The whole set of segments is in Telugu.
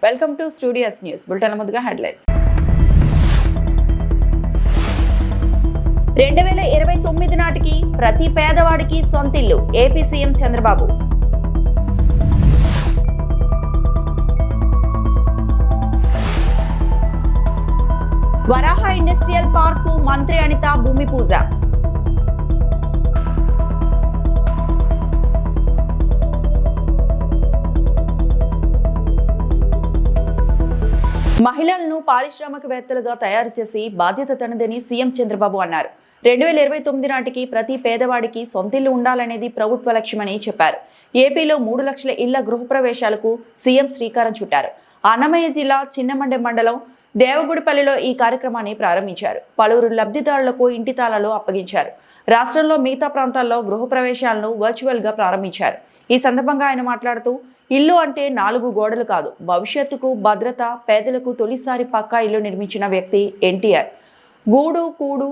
Welcome to studios news bulletin. ముందుగా హెడ్లైన్స్. 2029 నాటికి ప్రతి పేదవాడికి సొంతిల్లు, ఏపీ సీఎం చంద్రబాబు. వరాహ ఇండస్ట్రియల్ పార్కు మంత్రి అనిత భూమి పూజ. మహిళలను పారిశ్రామికవేత్తలుగా తయారు చేసి బాధ్యత తనదని సీఎం చంద్రబాబు అన్నారు. 2029 నాటికి ప్రతి పేదవాడికి సొంతిల్లు ఉండాలనేది ప్రభుత్వ లక్ష్యమని చెప్పారు. ఏపీలో 3 లక్షల ఇళ్ల గృహప్రవేశాలకు సీఎం శ్రీకారం చుట్టారు. అన్నమయ్య జిల్లా చిన్నమండె మండలం దేవగుడిపల్లిలో ఈ కార్యక్రమాన్ని ప్రారంభించారు. పలువురు లబ్ధిదారులకు ఇంటి తాళాలు అప్పగించారు. రాష్ట్రంలో మిగతా ప్రాంతాల్లో గృహప్రవేశాలను వర్చువల్ గా ప్రారంభించారు. ఈ సందర్భంగా ఆయన మాట్లాడుతూ, ఇల్లు అంటే 4 గోడలు కాదు, భవిష్యత్తుకు భద్రత, పేదలకు తొలిసారి పక్కా ఇల్లు నిర్మించిన వ్యక్తి ఎన్టీఆర్. గూడు కూడు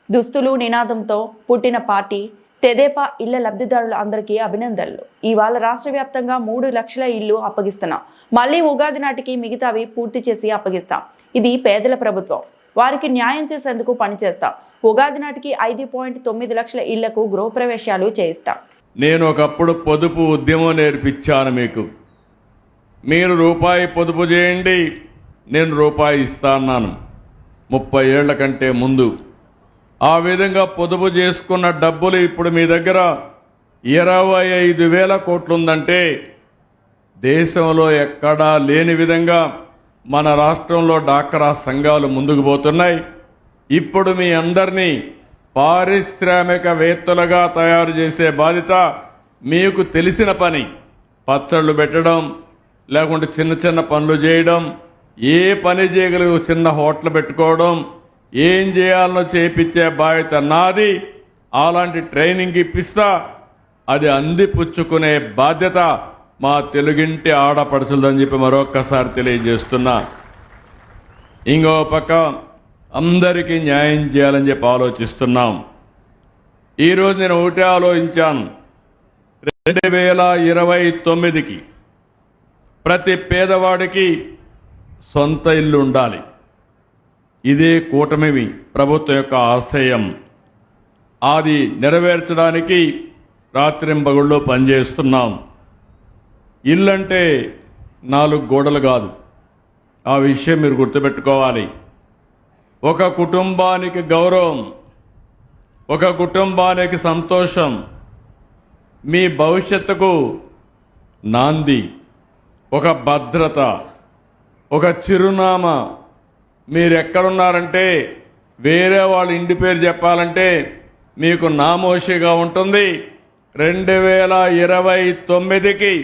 దుస్తులు నినాదంతో పుట్టిన పార్టీ తెదేపా. ఇళ్ల లబ్ధిదారులు అందరికీ అభినందనలు. ఇవాళ రాష్ట్ర వ్యాప్తంగా 3 లక్షల ఇల్లు అప్పగిస్తున్నాం. మళ్ళీ ఉగాది నాటికి మిగతావి పూర్తి చేసి అప్పగిస్తాం. ఇది పేదల ప్రభుత్వం, వారికి న్యాయం చేసేందుకు పనిచేస్తాం. ఉగాది నాటికి 5.9 లక్షల ఇళ్లకు గృహప్రవేశాలు చేయిస్తాం. నేను ఒకప్పుడు పొదుపు ఉద్యమం నేర్పించాను మీకు. మీరు రూపాయి పొదుపు చేయండి, నేను రూపాయి ఇస్తాన్నాను 30 ఏళ్ల కంటే ముందు. ఆ విధంగా పొదుపు చేసుకున్న డబ్బులు ఇప్పుడు మీ దగ్గర 25,000 కోట్లు ఉందంటే దేశంలో ఎక్కడా లేని విధంగా మన రాష్ట్రంలో డాక్రా సంఘాలు ముందుకు పోతున్నాయి. ఇప్పుడు మీ అందరినీ పారిశ్రామికవేత్తలుగా తయారు చేసే బాధ్యత మీకు తెలిసిన పని. పచ్చళ్ళు పెట్టడం, లేకుంటే చిన్న చిన్న పనులు చేయడం, ఏ పని చేయగలిగే చిన్న హోటల్ పెట్టుకోవడం, ఏం చేయాలనో చేపించే బాధ్యత నాది. అలాంటి ట్రైనింగ్ ఇప్పిస్తా, అది అందిపుచ్చుకునే బాధ్యత మా తెలుగింటి ఆడపడుచులని చెప్పి మరొక్కసారి తెలియజేస్తున్నా. ఇంకో పక్క అందరికీ న్యాయం చేయాలని చెప్పి ఆలోచిస్తున్నాం. ఈరోజు నేను ఒకటే ఆలోచించాను, 2029కి ప్రతి పేదవాడికి సొంత ఇల్లు ఉండాలి. ఇదే కూటమి ప్రభుత్వం యొక్క ఆశయం. అది నెరవేర్చడానికి రాత్రింబగుళ్ళు పనిచేస్తున్నాం. ఇల్లంటే 4 గోడలు కాదు, ఆ విషయం మీరు గుర్తుపెట్టుకోవాలి. ఒక కుటుంబానికి గౌరవం, ఒక కుటుంబానికి సంతోషం, మీ భవిష్యత్తుకు నాంది, ఒక భద్రత, ఒక చిరునామా. మీరెక్కడున్నారంటే వేరే వాళ్ళ ఇంటి పేరు చెప్పాలంటే మీకు నామోషిగా ఉంటుంది. 2029కి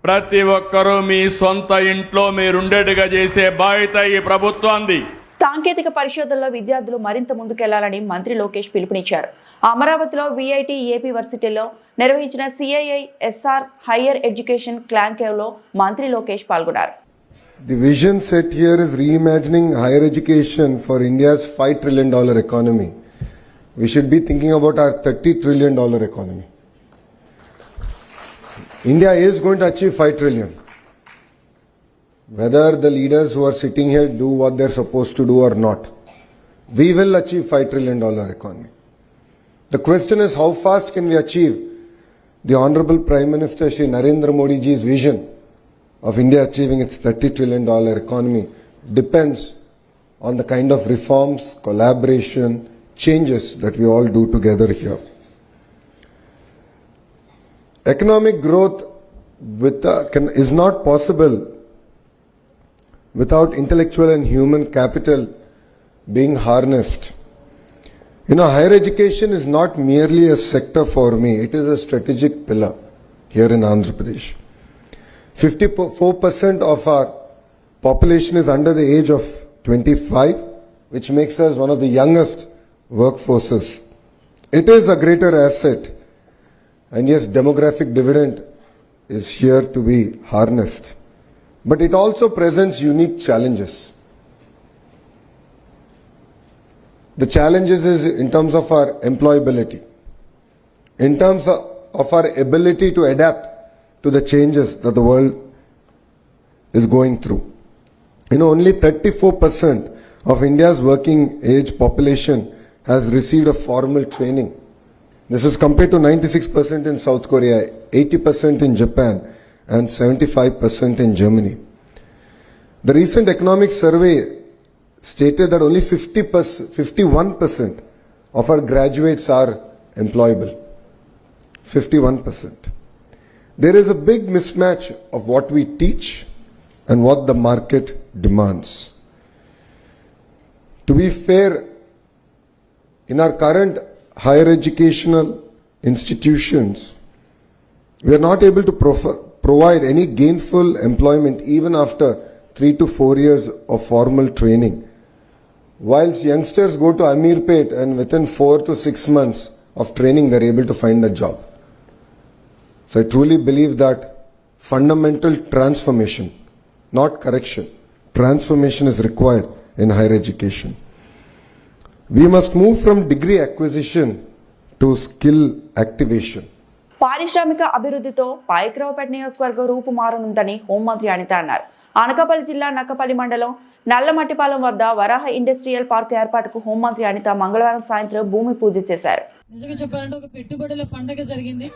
ప్రతి ఒక్కరూ మీ సొంత ఇంట్లో మీరుండేట్టుగా చేసే బాధ్యత ఈ ప్రభుత్వాన్ని. సాంకేతిక పరిశోధనలో విద్యార్థులు మరింత ముందుకెళ్లాలని మంత్రి లోకేష్ పిలుపునిచ్చారు. అమరావతిలో విఐటి ఏపీ వర్సిటీలో నిర్వహించిన సిఐఐ ఎస్ఆర్ హైయర్ ఎడ్యుకేషన్ క్లాంకేవ్ లో మంత్రి లోకేష్ పాల్గొన్నారు. The vision set here is reimagining higher education for India's $5 trillion economy. We should be thinking about our $30 trillion economy. India is going to achieve 5 trillion. Whether the leaders who are sitting here do what they're supposed to do or not, we will achieve $5 trillion economy. The question is, how fast can we achieve the Honorable Prime Minister Shri Narendra Modi ji's vision of India achieving its $30 trillion economy depends on the kind of reforms, collaboration, changes that we all do together here. Economic growth is not possible without intellectual and human capital being harnessed. You know, higher education is not merely a sector for me, it is a strategic pillar here in Andhra Pradesh. 54% of our population is under the age of 25, which makes us one of the youngest workforces. It is a greater asset, and yes, demographic dividend is here to be harnessed. But it also presents unique challenges. The challenges is in terms of our employability, in terms of our ability to adapt to the changes that the world is going through. Only 34% of India's working age population has received a formal training. This is compared to 96% in South Korea, 80% in Japan, and 75% in Germany. The recent economic survey stated that only 51% of our graduates are employable. 51%. There is a big mismatch of what we teach and what the market demands. To be fair, in our current higher educational institutions, we are not able to provide any gainful employment even after 3 to 4 years of formal training. Whilst youngsters go to Amirpet and within 4 to 6 months of training they are able to find a job. So I truly believe that fundamental transformation, not correction, transformation is required in higher education. We must move from degree acquisition to skill activation. పారిశ్రామిక అభివృద్ధితో పాయకరావుపేట నియోజకవర్గం రూపుమారనుందని హోంమంత్రి అనిత అన్నారు. అనకాపల్లి జిల్లా నక్కపల్లి మండలం నల్లమట్టిపాలెం వద్ద వరాహ ఇండస్ట్రియల్ పార్క్ ఏర్పాటుకు హోంమంత్రి అనిత మంగళవారం సాయంత్రం భూమి పూజ చేశారు. నిజంగా చెప్పాలంటే ఒక పెట్టుబడుల పండగ జరిగింది.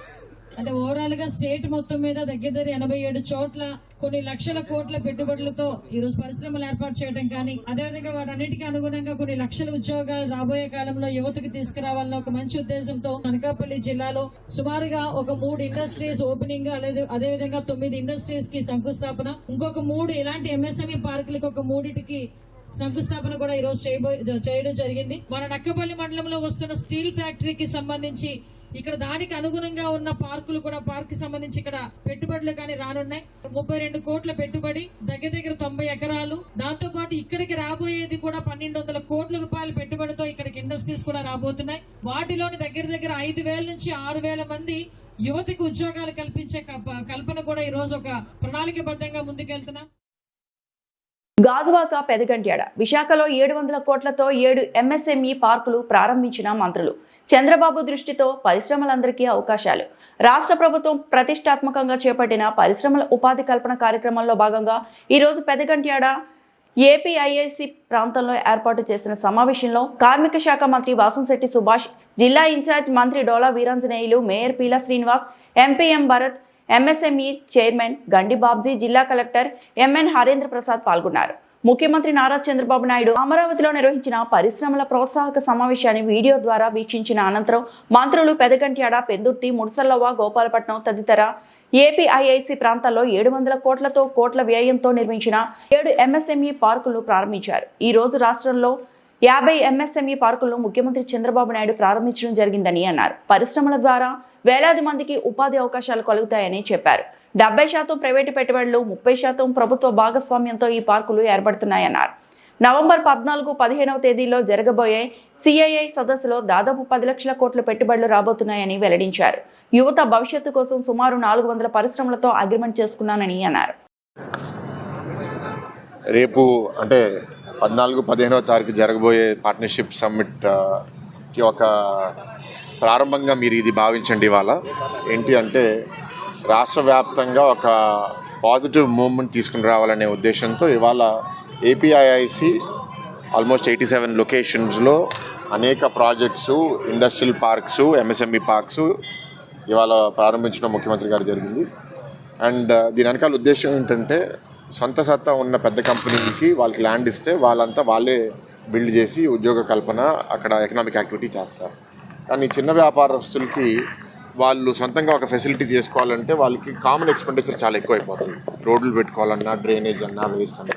అంటే ఓవరాల్ గా స్టేట్ మొత్తం మీద దగ్గర 87 చోట్ల కొన్ని లక్షల కోట్ల పెట్టుబడులతో ఈ రోజు పరిశ్రమలు ఏర్పాటు చేయడం కానీ, అదేవిధంగా వాటన్నిటికీ అనుగుణంగా కొన్ని లక్షల ఉద్యోగాలు రాబోయే కాలంలో యువతకు తీసుకురావాలన్న ఒక మంచి ఉద్దేశంతో అనకాపల్లి జిల్లాలో సుమారుగా ఒక 3 ఇండస్ట్రీస్ ఓపెనింగ్, అదేవిధంగా 9 ఇండస్ట్రీస్ కి శంకుస్థాపన, ఇంకొక 3 ఇలాంటి ఎంఎస్ఎంఈ పార్కులకు ఒక 3టికి శంకుస్థాపన కూడా ఈ రోజు చేయడం జరిగింది. మన నక్కపల్లి మండలంలో వస్తున్న స్టీల్ ఫ్యాక్టరీకి సంబంధించి ఇక్కడ దానికి అనుగుణంగా ఉన్న పార్కులు కూడా పార్క్ సంబంధించి ఇక్కడ పెట్టుబడులు కానీ రానున్నాయి. 32 కోట్ల పెట్టుబడి, దగ్గర 90 ఎకరాలు. దాంతో పాటు ఇక్కడికి రాబోయేది కూడా 1200 కోట్ల రూపాయల పెట్టుబడితో ఇక్కడికి ఇండస్ట్రీస్ కూడా రాబోతున్నాయి. వాటిలోని దగ్గర 5,000 నుంచి 6,000 మంది యువతకు ఉద్యోగాలు కల్పించే కల్పన కూడా ఈ రోజు ఒక ప్రణాళికబద్ధంగా ముందుకెళ్తున్నాం. గాజువాక పెదగంట్యాడ విశాఖలో 700 కోట్లతో 7 ఎంఎస్ఎంఈ పార్కులు ప్రారంభించిన మంత్రులు. చంద్రబాబు దృష్టితో పరిశ్రమలందరికీ అవకాశాలు. రాష్ట్ర ప్రభుత్వం ప్రతిష్టాత్మకంగా చేపట్టిన పరిశ్రమల ఉపాధి కల్పన కార్యక్రమంలో భాగంగా ఈరోజు పెదగంట్యాడ ఏపీఐఐసి ప్రాంతంలో ఏర్పాటు చేసిన సమావేశంలో కార్మిక శాఖ మంత్రి వాసంశెట్టి సుభాష్, జిల్లా ఇన్ఛార్జ్ మంత్రి డోలా వీరాంజనేయులు, మేయర్ పీలా శ్రీనివాస్, ఎంపీఎం భరత్, ఎంఎస్ఎంఈ చైర్మన్ గండి బాబ్జీ, జిల్లా కలెక్టర్ ఎంఎన్ హరేంద్ర ప్రసాద్ పాల్గొన్నారు. ముఖ్యమంత్రి నారా చంద్రబాబు నాయుడు అమరావతిలో నిర్వహించిన పరిశ్రమల ప్రోత్సాహక సమావేశాన్ని వీడియో ద్వారా వీక్షించిన అనంతరం మంత్రులు పెదగంట్యాడ, పెందుర్తి, ముడ్సల్లవ్వ, గోపాలపట్నం తదితర ఏపీఐఐసి ప్రాంతాల్లో 700 కోట్లతో కోట్ల వ్యయంతో నిర్మించిన 7 ఎంఎస్ఎంఈ పార్కులను ప్రారంభించారు. ఈ రోజు రాష్ట్రంలో 50 ఎంఎస్ఎంఈ పార్కులను ముఖ్యమంత్రి చంద్రబాబు నాయుడు ప్రారంభించడం జరిగిందని అన్నారు. పరిశ్రమల ద్వారా వేలాది మందికి ఉపాధి అవకాశాలు కలుగుతాయని చెప్పారు. 70% ప్రైవేటు పెట్టుబడులు, 30% ప్రభుత్వ భాగస్వామ్యంతో ఈ పార్కులు ఏర్పడుతున్నాయన్నారు. నవంబర్ 14, 15వ తేదీల్లో జరగబోయే సిఐఐ సదస్సులో దాదాపు 10 లక్షల కోట్ల పెట్టుబడులు రాబోతున్నాయని వెల్లడించారు. యువత భవిష్యత్తు కోసం సుమారు 400 పరిశ్రమలతో అగ్రిమెంట్ చేసుకున్నానని అన్నారు. రేపు అంటే 14, 15వ తారీఖు జరగబోయే పార్ట్నర్షిప్ సమ్మిట్ కి ఒక ప్రారంభంగా మీరు ఇది భావించండి. ఇవాళ ఏంటి అంటే రాష్ట్ర వ్యాప్తంగా ఒక పాజిటివ్ మూవ్మెంట్ తీసుకుని రావాలనే ఉద్దేశంతో ఇవాళ ఏపీఐఐసి ఆల్మోస్ట్ 87 లొకేషన్స్లో అనేక projects, industrial parks, MSME parks ఇవాళ ప్రారంభించడం ముఖ్యమంత్రి గారు జరిగింది. అండ్ దీని వెనకాల ఉద్దేశం ఏంటంటే సొంత సత్తా ఉన్న పెద్ద కంపెనీలకి వాళ్ళకి ల్యాండ్ ఇస్తే వాళ్ళే బిల్డ్ చేసి ఉద్యోగ కల్పన, అక్కడ ఎకనామిక్ యాక్టివిటీ చేస్తారు. కానీ చిన్న వ్యాపారస్తులకి వాళ్ళు సొంతంగా ఒక ఫెసిలిటీ చేసుకోవాలంటే వాళ్ళకి కామన్ ఎక్స్పెండిచర్ చాలా ఎక్కువైపోతుంది. రోడ్లు పెట్టుకోవాలన్నా, డ్రైనేజ్ అన్నా, వేస్ట్ అన్నా.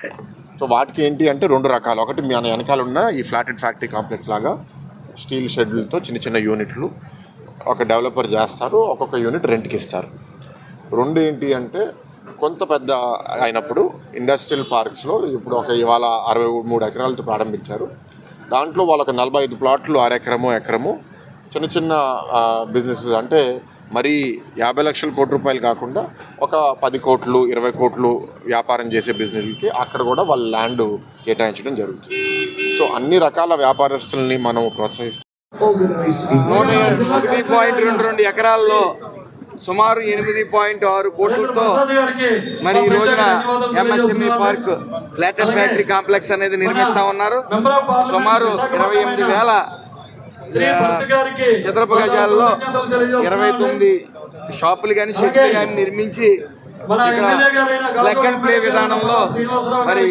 సో వాటికి ఏంటి అంటే 2 రకాలు. ఒకటి మన వెనకాల ఉన్న ఈ ఫ్లాటెడ్ ఫ్యాక్టరీ కాంప్లెక్స్ లాగా స్టీల్ షెడ్లతో చిన్న యూనిట్లు ఒక డెవలపర్ చేస్తారు, ఒక్కొక్క యూనిట్ రెంట్కి ఇస్తారు. 2 ఏంటి అంటే కొంత పెద్ద అయినప్పుడు ఇండస్ట్రియల్ పార్క్స్లో ఇప్పుడు ఇవాళ 63 ఎకరాలతో ప్రారంభించారు. దాంట్లో వాళ్ళకి 45 ప్లాట్లు, 6 ఎకరము చిన్న బిజినెసెస్ అంటే మరీ 50 లక్షల కోట్ల రూపాయలు కాకుండా ఒక 10 కోట్లు, 20 కోట్లు వ్యాపారం చేసే బిజినెస్లకి అక్కడ కూడా వాళ్ళ ల్యాండ్ కేటాయించడం జరుగుతుంది. సో అన్ని రకాల వ్యాపారస్తుల్ని మనం ప్రోత్సహిస్తాం. 1.22 ఎకరాల్లో సుమారు 8.6 కోట్లతో మరి ఈ రోజున MSME park flatted factory complex అనేది నిర్మిస్తా ఉన్నారు. సుమారు 28,000 చదరపు గజాల్లో 29 షాపులు కానీ షెడ్లు కానీ నిర్మించి ఇక్కడ ప్లగ్ అండ్ ప్లే విధానంలో మరి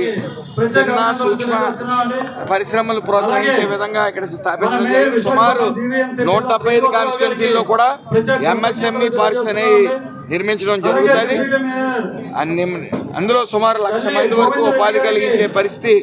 చిన్న సూక్ష్మ పరిశ్రమలు ప్రోత్సహించే విధంగా ఇక్కడ స్థాపించడం జరిగింది. సుమారు 175 కాన్స్టిట్యున్సీల్లో కూడా ఎంఎస్ఎంఈ పార్క్స్ అనేవి నిర్మించడం జరుగుతుంది. అందులో సుమారు 1,00,000 మంది వరకు ఉపాధి కలిగించే పరిస్థితి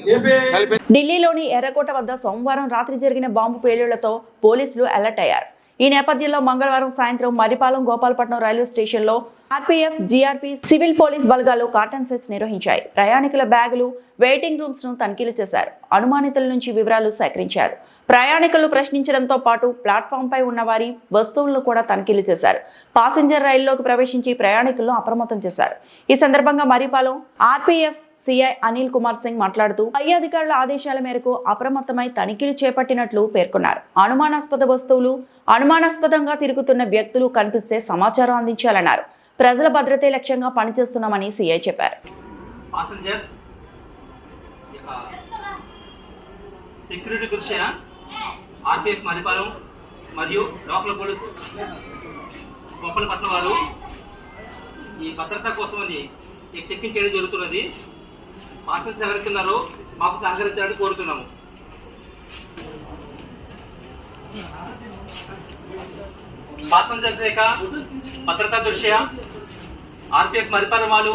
కల్పించారు. ఢిల్లీలోని ఎర్రకోట వద్ద సోమవారం రాత్రి జరిగిన బాంబు పేలుళ్లతో పోలీసులు అలర్ట్ అయ్యారు. ఈ నేపథ్యంలో మంగళవారం సాయంత్రం మరిపాలెం గోపాలపట్నం రైల్వే స్టేషన్లో ఆర్పీఎఫ్, జీఆర్పీ, సివిల్ పోలీస్ బలగాలు కార్టన్ సెర్చ్ నిర్వహించాయి. ప్రయాణికుల బ్యాగులు, వెయిటింగ్ రూమ్స్ ను తనిఖీలు చేశారు. అనుమానితుల నుంచి వివరాలు సేకరించారు. ప్రయాణికులు ప్రశ్నించడంతో పాటు ప్లాట్ఫామ్ పై ఉన్న వారి వస్తువులను కూడా తనిఖీలు చేశారు. పాసింజర్ రైల్లోకి ప్రవేశించి ప్రయాణికులను అప్రమత్తం చేశారు. ఈ సందర్భంగా మరిపాలెం ఆర్పీఎఫ్ సిఐ అనిల్ కుమార్ సింగ్ మాట్లాడుతూ పై అధికారుల ఆదేశాల మేరకు అప్రమత్తమై తనిఖీలు చేపట్టినట్లు పేర్కొన్నారు. అనుమానాస్పద వస్తువులు, అనుమానాస్పదంగా తిరుగుతున్న వ్యక్తులు కనిపిస్తే సమాచారం అందించాలన్నారు. ప్రజల భద్రతే లక్ష్యంగా పనిచేస్తున్నామని సిఐ చెప్పారు. సెక్యూరిటీ దృష్ట్యా ఆర్పీఎఫ్ మరిపాలెం మరియు లోకల్ పోలీస్ గోపాలపట్నం వారు ఈ భద్రత కోసమని చెక్కింగ్ చేయడం జరుగుతున్నది. పాసెంజర్స్ ఎవరికి ఉన్నారో మాకు సహకరించాలని కోరుతున్నాము. పాసెంజర్స్ యొక్క భద్రతా దృష్ట్యా ఆర్పీఎఫ్ మరిపాలెం వాళ్ళు,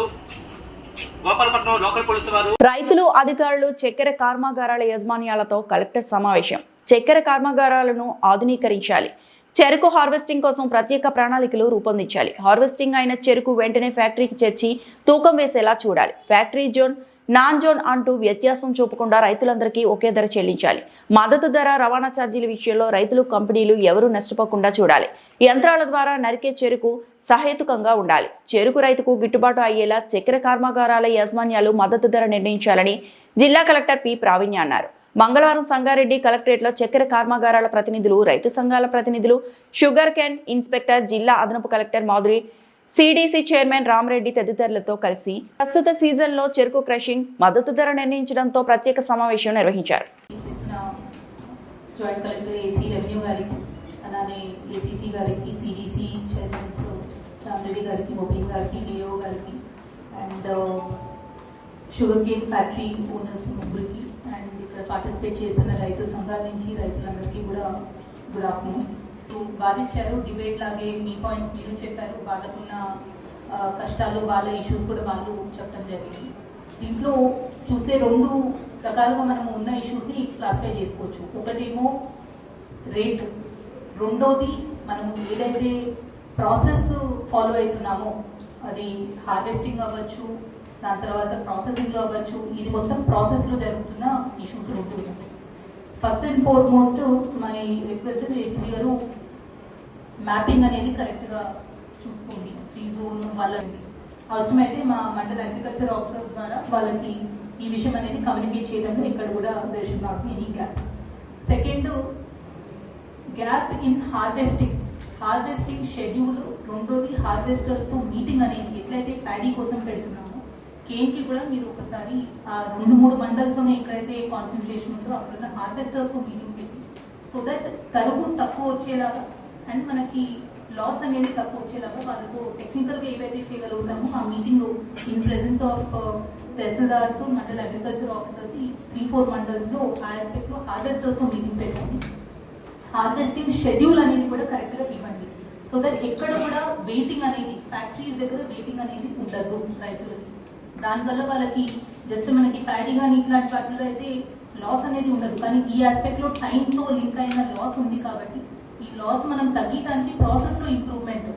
గోపాలపట్నం లోకల్ పోలీసు వారు. రైతులు, అధికారులు, చక్కెర కర్మాగారాల యాజమాన్యాలతో కలెక్టర్ సమావేశం. చక్కెర కర్మాగారాలను ఆధునీకరించాలి. చెరుకు హార్వెస్టింగ్ కోసం ప్రత్యేక ప్రణాళికలు రూపొందించాలి. హార్వెస్టింగ్ అయిన చెరుకు వెంటనే ఫ్యాక్టరీకి చేర్చి తూకం వేసేలా చూడాలి. ఫ్యాక్టరీ జోన్, నాన్ జోన్ అంటూ వ్యత్యాసం చూపకుండా రైతులందరికీ ఒకే ధర చెల్లించాలి. మద్దతు ధర, రవాణా ఛార్జీల విషయంలో రైతులు, కంపెనీలు ఎవరూ నష్టపోకుండా చూడాలి. యంత్రాల ద్వారా నరికే చెరుకు సహేతుకంగా ఉండాలి. చెరుకు రైతుకు గిట్టుబాటు అయ్యేలా చక్కెర కర్మాగారాల యాజమాన్యాలు మద్దతు ధర నిర్ణయించాలని జిల్లా కలెక్టర్ పి ప్రావీణ్య అన్నారు. మంగళవారం సంగారెడ్డి కలెక్టరేట్లో చక్కెర కర్మాగారాల ప్రతినిధులు, రైతు సంఘాల ప్రతినిధులు, షుగర్ కేన్ ఇన్స్పెక్టర్, జిల్లా అదనపు collector Madhuri, CDC chairman Ramareddy తదితరులతో కలిసి ప్రస్తుత సీజన్లో చెరుకు క్రషింగ్ మద్దతు ధర నిర్ణయించడంతో ప్రత్యేక సమావేశం నిర్వహించారు. జాయింట్ కలెక్టర్ ఏసీ రెవెన్యూ గారికి, అలానే ఏసీసీ గారికి, సిడిసి చైర్మన్స్ రామరెడ్డి గారికి, మొబైల్ గారికి, డిఓ గారికి and sugar cane factory owners ముగ్గురికి అండ్ ఇక్కడ పార్టిసిపేట్ చేస్తున్న రైతు సంఘాల నుంచి రైతులందరికీ కూడా గుడ్ ఆఫ్టర్నూన్. బాధించారు డిబేట్ లాగే మీ పాయింట్స్ మీరు చెప్పారు. వాళ్ళకున్న కష్టాలు, వాళ్ళ ఇష్యూస్ కూడా వాళ్ళు చెప్పడం జరిగింది. దీంట్లో చూస్తే 2 రకాలుగా మనము ఉన్న ఇష్యూస్ని క్లాసిఫై చేసుకోవచ్చు. ఒకటేమో రేట్, రెండోది మనము ఏదైతే ప్రాసెస్ ఫాలో అవుతున్నామో అది హార్వెస్టింగ్ అవ్వచ్చు, దాని తర్వాత ప్రాసెసింగ్లో అవ్వచ్చు. ఇది మొత్తం ప్రాసెస్లో జరుగుతున్న ఇష్యూస్ ఉంటుంది. First and foremost my request ACP గారు, మ్యాపింగ్ అనేది కరెక్ట్గా చూసుకోండి. ఫ్రీ జోన్ వాళ్ళని అవసరమైతే మా మండల అగ్రికల్చర్ ఆఫీసర్స్ ద్వారా వాళ్ళకి ఈ విషయం అనేది కమ్యూనికేట్ చేయడంలో ఇక్కడ కూడా there should not be any gap. Second, gap in harvesting schedule. రెండోది, హార్వెస్టర్స్తో మీటింగ్ అనేది ఎట్లయితే ప్యాడీ కోసం పెడుతున్నామో కేన్కి కూడా మీరు ఒకసారి ఆ 2-3 మండల్స్లోనే ఎక్కడైతే కాన్సన్ట్రేషన్ ఉందో అక్కడ హార్వెస్టర్స్తో మీటింగ్ పెట్టి, సో దట్ తరుగు తక్కువ వచ్చేలాగా అండ్ మనకి లాస్ అనేది తక్కువ వచ్చేలాగా వాళ్ళకు టెక్నికల్గా ఏవైతే చేయగలుగుతామో ఆ meeting in presence of tahsildars, mandal agriculture officers ఈ 3-4 మండల్స్లో ఆ ఆస్పెక్ట్లో హార్వెస్టర్స్తో మీటింగ్ పెట్టండి. హార్వెస్టింగ్ షెడ్యూల్ అనేది కూడా కరెక్ట్గా ఇవ్వండి. సో దట్ ఎక్కడ కూడా వెయిటింగ్ అనేది, ఫ్యాక్టరీస్ దగ్గర వెయిటింగ్ అనేది ఉండద్దు రైతులకి. దానివల్ల వాళ్ళకి జస్ట్ మనకి ప్యాడీ కానీ ఇట్లాంటి వాటిలో అయితే లాస్ అనేది ఉండదు. కానీ ఈ ఆస్పెక్ట్లో టైంతో లింక్ అయిన లాస్ ఉంది కాబట్టి ఈ లాస్ మనం తగ్గించడానికి ప్రాసెస్లో ఇంప్రూవ్మెంట్.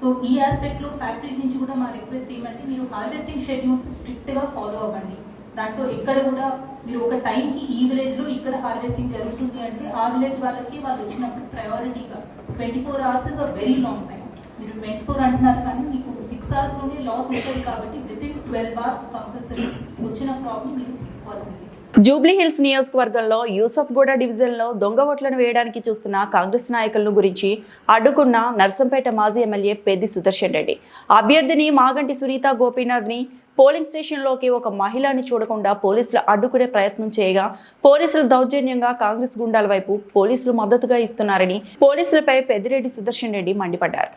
సో ఈ ఆస్పెక్ట్లో ఫ్యాక్టరీస్ నుంచి కూడా మా రిక్వెస్ట్ ఏమంటే మీరు హార్వెస్టింగ్ షెడ్యూల్స్ స్ట్రిక్ట్గా ఫాలో అవ్వండి. దాంట్లో ఎక్కడ కూడా మీరు ఒక టైంకి ఈ విలేజ్లో ఇక్కడ హార్వెస్టింగ్ జరుగుతుంది అంటే ఆ విలేజ్ వాళ్ళకి వాళ్ళు వచ్చినప్పుడు ప్రయారిటీగా 24 hours is a very long time. మీరు 24 అంటున్నారు కానీ మీకు 6 hours లాస్ ఉంటుంది కాబట్టి విత్ ఇన్ 12 hours కంపల్సరీ వచ్చిన ప్రాబ్లం మీరు తీసుకోవాల్సింది. జూబ్లీహిల్స్ నియోజకవర్గంలో యూసఫ్గూడ డివిజన్లో దొంగ ఓట్లను వేయడానికి చూస్తున్న కాంగ్రెస్ నాయకులను గురించి అడ్డుకున్న నర్సంపేట మాజీ ఎమ్మెల్యే పెద్ది సుదర్శన్ రెడ్డి అభ్యర్థిని మాగంటి సునీత గోపీనాథ్ని పోలింగ్ స్టేషన్లోకి ఒక మహిళని చూడకుండా పోలీసులు అడ్డుకునే ప్రయత్నం చేయగా పోలీసులు దౌర్జన్యంగా కాంగ్రెస్ గుండాల వైపు పోలీసులు మద్దతుగా ఇస్తున్నారని పోలీసులపై పెద్దిరెడ్డి సుదర్శన్ రెడ్డి మండిపడ్డారు.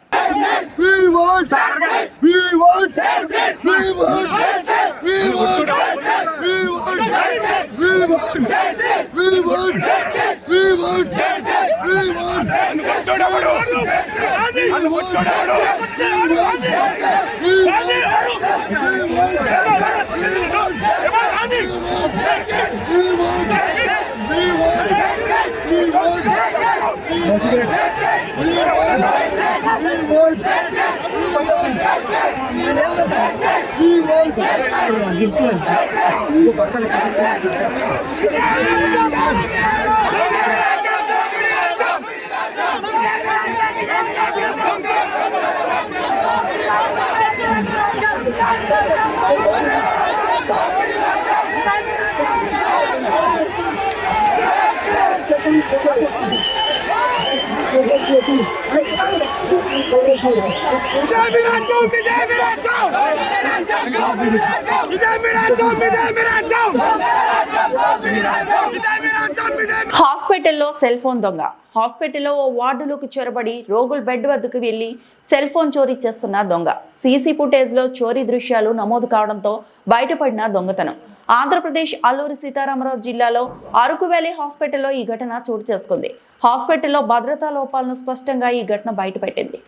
హాస్పిటల్లో సెల్ ఫోన్ దొంగ. హాస్పిటల్లో ఓ వార్డులోకి చొరబడి రోగుల బెడ్ వద్దకు వెళ్లి సెల్ ఫోన్ చోరీ చేస్తున్న దొంగ. సీసీ ఫుటేజ్లో చోరీ దృశ్యాలు నమోదు కావడంతో బయటపడిన దొంగతనం. ఆంధ్రప్రదేశ్ అల్లూరి సీతారామరాజు జిల్లాలో అరకు వ్యాలీ హాస్పిటల్లో ఈ ఘటన చోటు చేసుకుంది. హాస్పిటల్లో భద్రతా లోపాలను స్పష్టంగా ఈ ఘటన బయటపెట్టింది.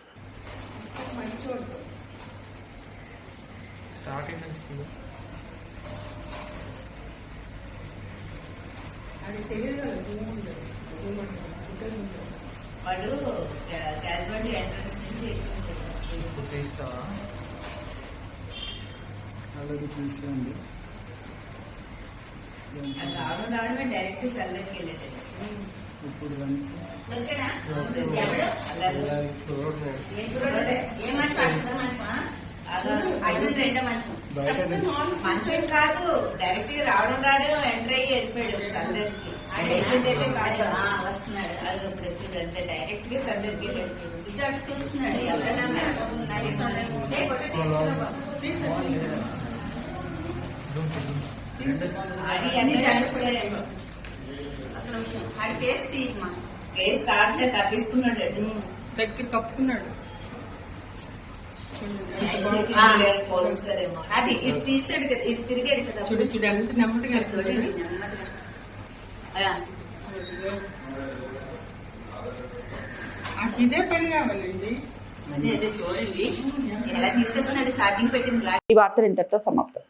రావడమే డైరెక్ట్ సెల్లర్కి వెళ్ళేది. ఇప్పుడు మంచం కాదు, డైరెక్ట్ గా రావడం ఎంటర్ అయ్యి వెళ్ళిపోయాడు సందర్కి. పేషెంట్ అయితే కాదు, వస్తున్నాడు. అది ఇప్పుడు చూడు అంతే, డైరెక్ట్ గా సందర్కి వెళ్ళాడు. ఇటు అటు చూస్తున్నాడు. అది అన్ని అక్కడ అది కేసు తీయమ్మా. కేసు తాడితే తప్పించుకున్నాడు, దగ్గర కప్పుకున్నాడు. పోలుస్తారేమో. అది ఇటు తీసాడు కదా, ఇటు తిరిగాడు కదా. చూడు చూడు ఎంత నెమ్మదిగా చూడండి. ఇదే పని కావాలండి. అదే అదే చూడండి ఎలా తీసేస్తున్నాడు. ఛార్జింగ్ పెట్టింది. ఈ వార్తలు ఇంతటితో సమాప్తం.